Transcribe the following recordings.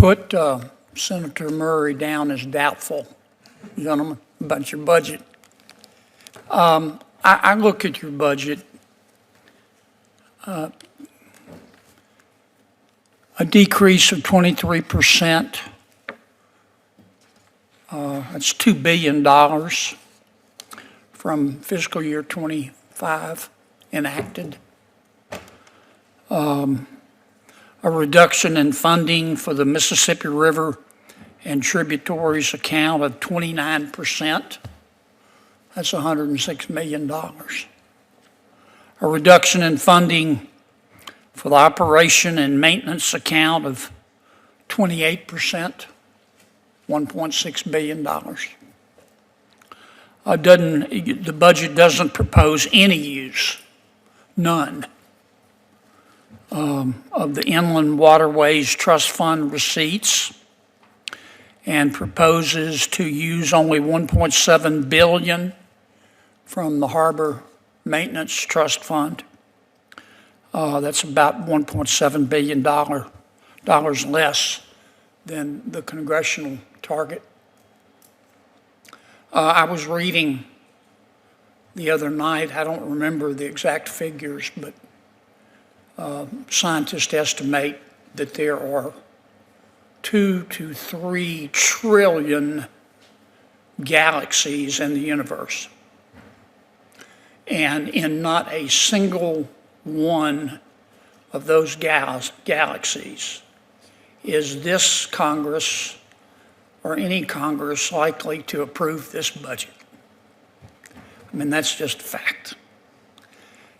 put Senator Murray down as doubtful, gentlemen, about your budget. I look at your budget, a decrease of 23%. That's $2 billion from fiscal year 25 enacted. A reduction in funding for the Mississippi River and tributaries account of 29%. That's $106 million. A reduction in funding for the operation and maintenance account of 28%, $1.6 billion. The budget doesn't propose any use, none, of the Inland Waterways Trust Fund receipts, and proposes to use only $1.7 billion from the Harbor Maintenance Trust Fund. That's about $1.7 billion less than the congressional target. I was reading the other night, I don't remember the exact figures, but scientists estimate that there are 2 to 3 trillion galaxies in the universe. And in not a single one of those galaxies is this Congress or any Congress likely to approve this budget. I mean, that's just a fact.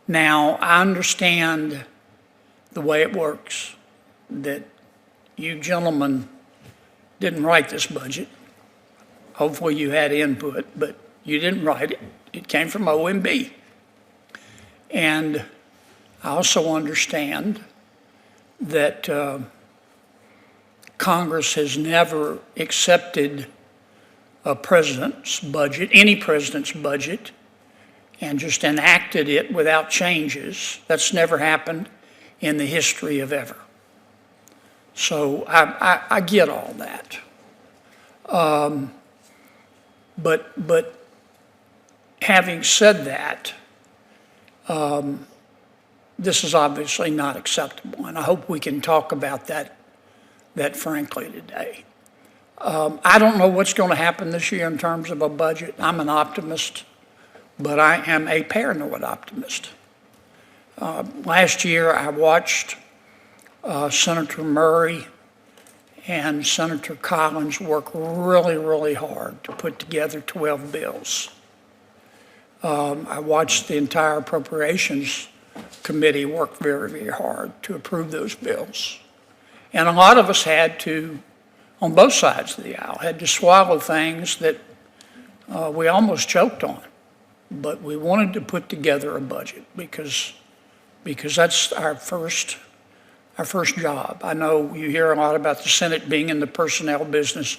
Now, I understand the way it works, that you gentlemen didn't write this budget. Hopefully you had input, but you didn't write it. It came from OMB. And I also understand that Congress has never accepted a president's budget, any president's budget, and just enacted it without changes. That's never happened in the history of ever. So I get all that. But having said that, this is obviously not acceptable, and I hope we can talk about that frankly today. I don't know what's going to happen this year in terms of a budget. I'm an optimist, but I am a paranoid optimist. Last year, I watched Senator Murray and Senator Collins work really, really hard to put together 12 bills. I watched the entire Appropriations Committee work very, very hard to approve those bills. And a lot of us had to, on both sides of the aisle, had to swallow things that we almost choked on. But we wanted to put together a budget because that's our first job. I know you hear a lot about the Senate being in the personnel business,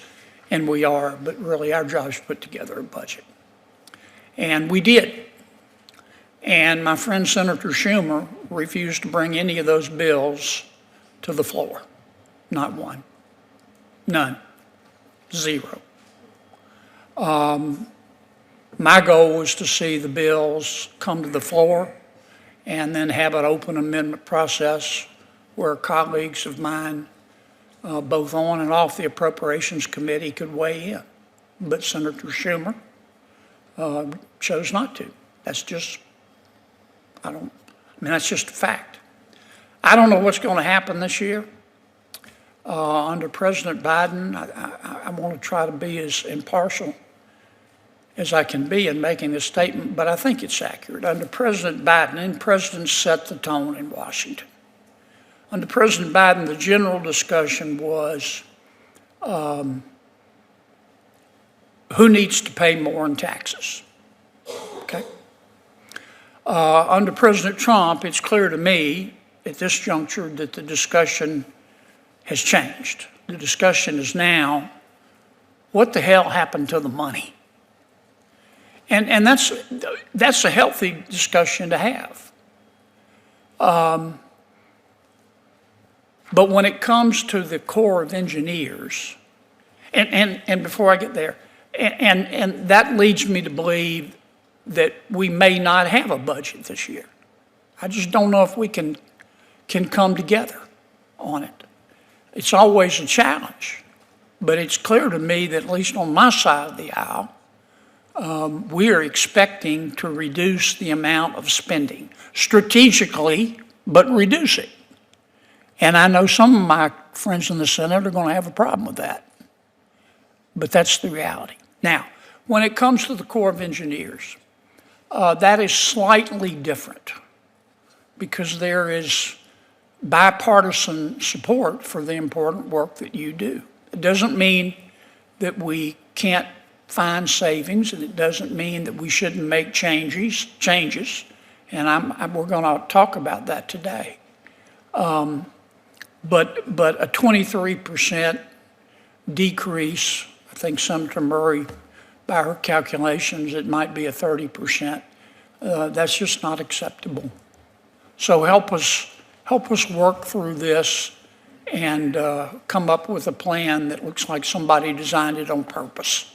and we are, but really our job is to put together a budget. And we did. And my friend Senator Schumer refused to bring any of those bills to the floor. Not one. None. Zero. My goal was to see the bills come to the floor and then have an open amendment process where colleagues of mine, both on and off the Appropriations Committee, could weigh in. But Senator Schumer chose not to. That's just a fact. I don't know what's going to happen this year. Under President Biden, I want to try to be as impartial as I can be in making this statement, but I think it's accurate. Under President Biden, and presidents set the tone in Washington. Under President Biden, the general discussion was who needs to pay more in taxes, okay? Under President Trump, it's clear to me at this juncture that the discussion has changed. The discussion is now, what the hell happened to the money? And that's a healthy discussion to have. But when it comes to the Corps of Engineers, and before I get there, and that leads me to believe that we may not have a budget this year. I just don't know if we can come together on it. It's always a challenge, but it's clear to me that at least on my side of the aisle, we are expecting to reduce the amount of spending strategically, but reduce it. And I know some of my friends in the Senate are going to have a problem with that, but that's the reality. Now, when it comes to the Corps of Engineers, that is slightly different because there is bipartisan support for the important work that you do. It doesn't mean that we can't find savings, and it doesn't mean that we shouldn't make changes, and we're going to talk about that today. But a 23% decrease, I think Senator Murray, by her calculations, it might be a 30%. That's just not acceptable. So help us work through this and come up with a plan that looks like somebody designed it on purpose,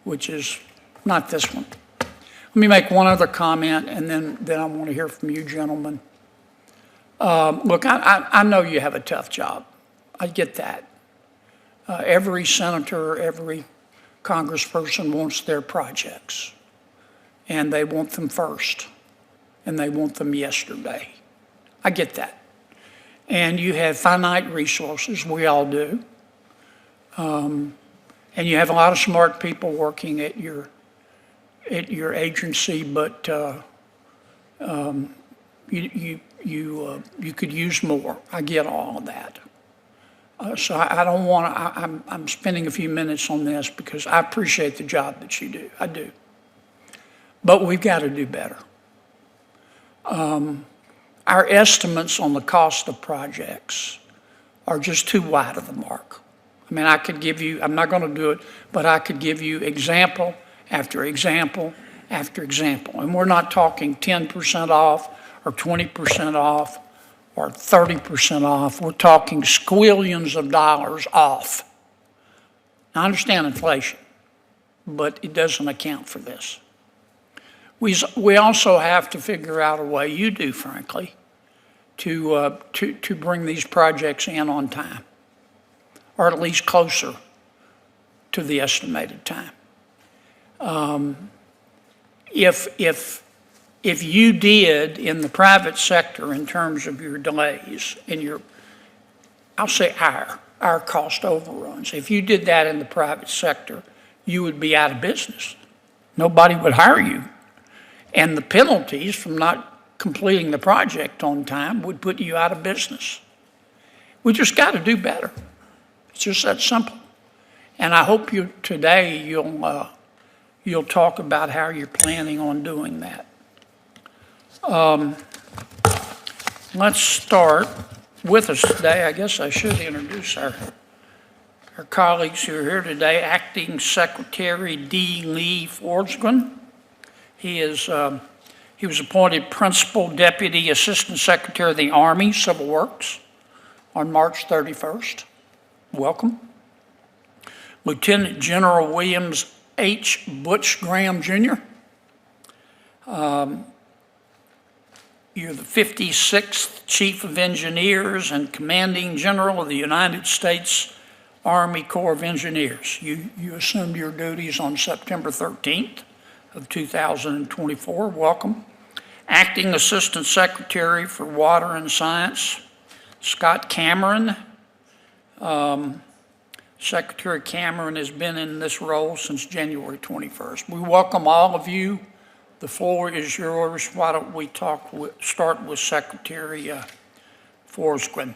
which is not this one. Let me make one other comment, and then I want to hear from you gentlemen. Look, I know you have a tough job. I get that. Every senator, every congressperson wants their projects, and they want them first, and they want them yesterday. I get that. And you have finite resources, we all do. And you have a lot of smart people working at your agency, but you could use more. I get all of that. So I don't want to, I'm spending a few minutes on this because I appreciate the job that you do. I do. But we've got to do better. Our estimates on the cost of projects are just too wide of the mark. I mean, I could give you, I'm not going to do it, but I could give you example after example after example. And we're not talking 10% off or 20% off or 30% off. We're talking squillions of dollars off. I understand inflation, but it doesn't account for this. We also have to figure out a way, you do frankly, to bring these projects in on time, or at least closer to the estimated time. If you did in the private sector in terms of your delays and I'll say our cost overruns, if you did that in the private sector, you would be out of business. Nobody would hire you. And the penalties from not completing the project on time would put you out of business. We just got to do better. It's just that simple. And I hope today you'll talk about how you're planning on doing that. Let's start with us today. I guess I should introduce our colleagues who are here today. Acting Secretary D. Lee Forsgren. He was appointed Principal Deputy Assistant Secretary of the Army Civil Works on March 31st. Welcome. Lieutenant General Williams H. Butch Graham, Jr. You're the 56th Chief of Engineers and Commanding General of the United States Army Corps of Engineers. You assumed your duties on September 13th of 2024. Welcome. Acting Assistant Secretary for Water and Science, Scott Cameron. Secretary Cameron has been in this role since January 21st. We welcome all of you. The floor is yours. Why don't we start with Secretary Forsgren.